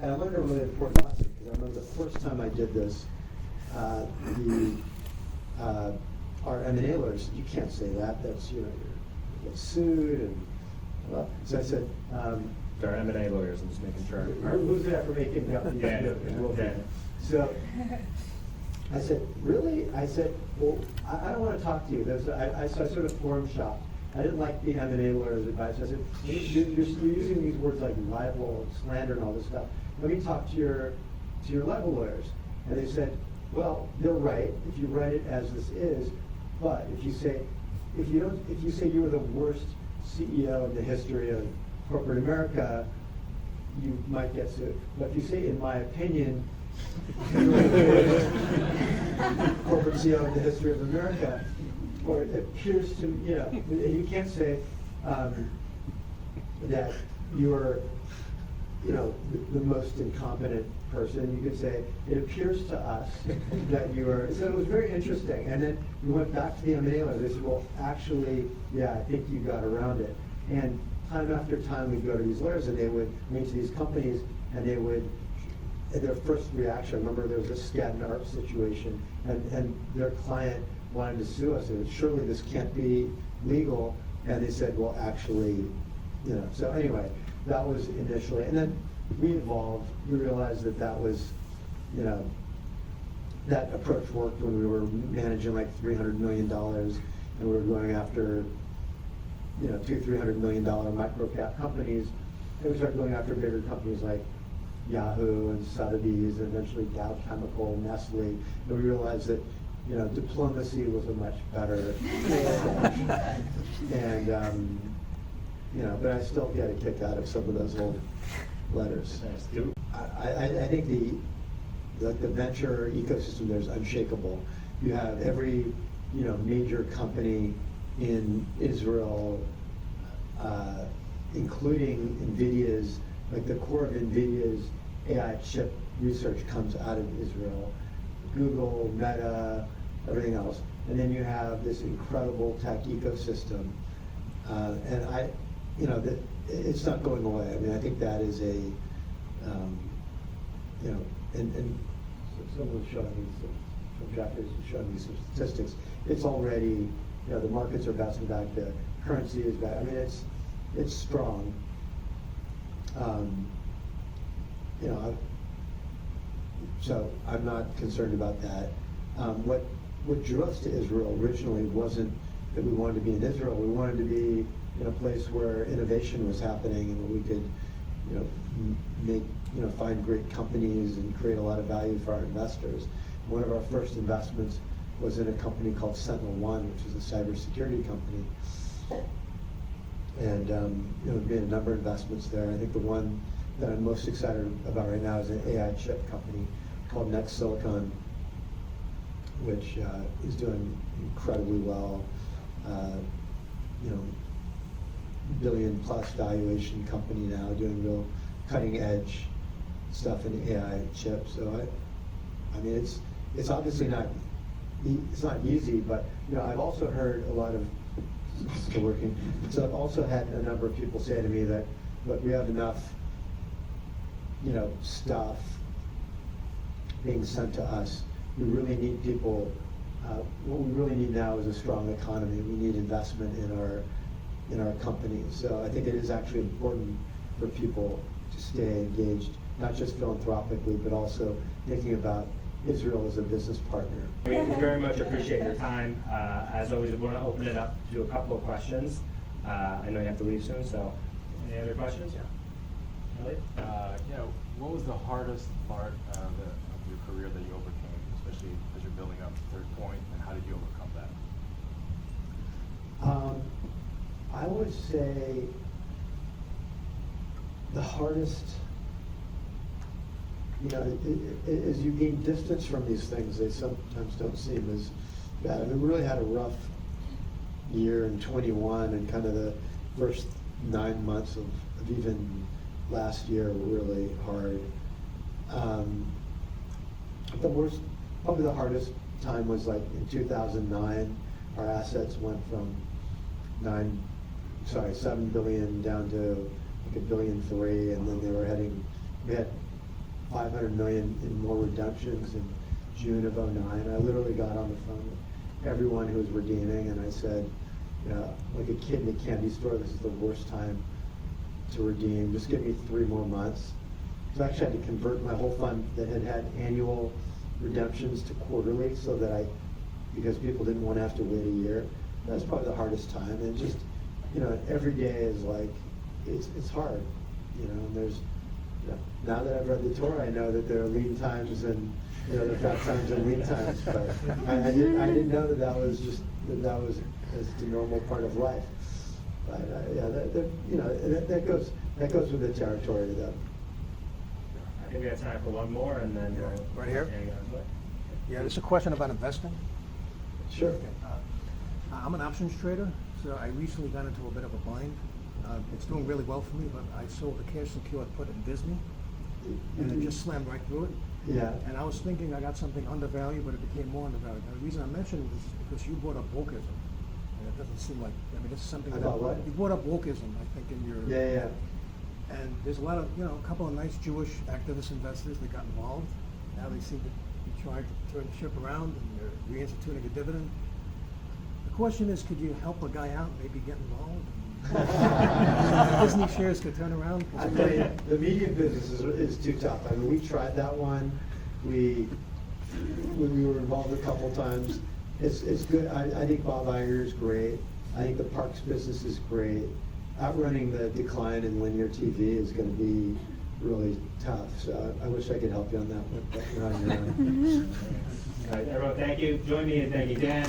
And I learned a really important lesson, because I remember the first time I did this, our M&A lawyers said, you can't say that, that's, you get sued, and, well, so I said, There are M&A lawyers, I'm just making sure. who's that for making up? Yeah. So, I said, really? I said, well, I don't want to talk to you. So I sort of forum shopped. I didn't like the M&A lawyer's advice. I said, you're using these words like libel, slander, and all this stuff. Let me talk to your libel lawyers. And they said, well, they're right if you write it as this is, but if you say you were the worst CEO in the history of corporate America, you might get sued. But if you say, in my opinion, corporate CEO in the history of America, or it appears to, you can't say that you're, the most incompetent person. You could say, it appears to us that you are. So it was very interesting. And then we went back to the M&A lawyer. They said, well, actually, yeah, I think you got around it. And time after time, we'd go to these lawyers, and they would meet to these companies, and they would, their first reaction, I remember there was a Skadden Arps situation, and their client wanted to sue us. They said, surely this can't be legal. And they said, well, actually, So anyway, that was initially, and then we evolved. We realized that was, that approach worked when we were managing like $300 million, and we were going after, $200-300 million micro cap companies. And we started going after bigger companies like Yahoo and Sotheby's, and eventually Dow Chemical, Nestle. And we realized that, diplomacy was a much better approach. And, but I still get a kick out of some of those old letters. I think the venture ecosystem there is unshakable. You have every, major company in Israel, including NVIDIA's, like the core of NVIDIA's AI chip research comes out of Israel. Google, Meta, everything else. And then you have this incredible tech ecosystem. And it's not going away. I mean, I think that is a, and someone was showing me from Jeffries was showing me some statistics. It's already, the markets are bouncing back, the currency is back. I mean, it's strong. So I'm not concerned about that. What drew us to Israel originally wasn't that we wanted to be in Israel. We wanted to be in a place where innovation was happening and where we could, find great companies and create a lot of value for our investors. One of our first investments was in a company called SentinelOne, which is a cybersecurity company. And we've made a number of investments there. I think the one that I'm most excited about right now is an AI chip company called Next Silicon, which is doing incredibly well. Billion-plus valuation company now, doing real cutting-edge stuff in AI chips. So I mean, it's obviously not easy, but I've also heard a lot of still working. So I've also had a number of people say to me that, look, we have enough, stuff being sent to us. We really need people. What we really need now is a strong economy. We need investment in our companies. So I think it is actually important for people to stay engaged, not just philanthropically, but also thinking about Israel as a business partner. We very much appreciate your time. As always, we want to open it up to a couple of questions. I know you have to leave soon, so any other questions? Yeah. Really? What was the hardest part of your career that you overcame, especially as you're building up Third Point, and how did you overcome that? I would say the hardest, as you gain distance from these things, they sometimes don't seem as bad. I mean, we really had a rough year in 21, and kind of the first 9 months of even last year were really hard. Probably the hardest time was like in 2009. Our assets went from $7 billion down to like $1.3 billion, and then we had 500 million in more redemptions in June of '09. I literally got on the phone with everyone who was redeeming, and I said, you know, like a kid in a candy store, this is the worst time to redeem. Just give me 3 more months. So I actually had to convert my whole fund that had annual redemptions to quarterly, so that because people didn't want to have to wait a year. That's probably the hardest time. And just, you know, every day is like, it's hard, you know, and there's, you know, now that I've read the Torah, I know that there are lean times and, you know, the fat times and lean times, but I didn't know that was just the normal part of life. But yeah, you know, that goes with the territory though. I think we have time for one more, and then we'll Right here? hang on to it. Yeah, this is a question about investing. Sure. I'm an options trader, so I recently got into a bit of a bind. It's doing really well for me, but I sold the cash secured put in Disney, and it just slammed right through it. Yeah. And I was thinking I got something undervalued, but it became more undervalued. And the reason I mentioned this is because you brought up wokeism, and it doesn't seem like, I mean, this is something About what? you brought up wokeism, I think, in your Yeah. And there's a lot of, you know, a couple of nice Jewish activist investors that got involved. Now they seem to be trying to turn the ship around, and they're reinstituting a dividend. The question is, could you help a guy out, maybe get involved? Disney shares could turn around. I tell you, the media business is too tough. I mean, we tried that one. We were involved a couple times. It's good. I think Bob Iger is great. I think the parks business is great. Outrunning the decline in linear TV is going to be really tough. So I wish I could help you on that one, but you're on your own. All right, everyone, thank you. Join me in thanking Dan.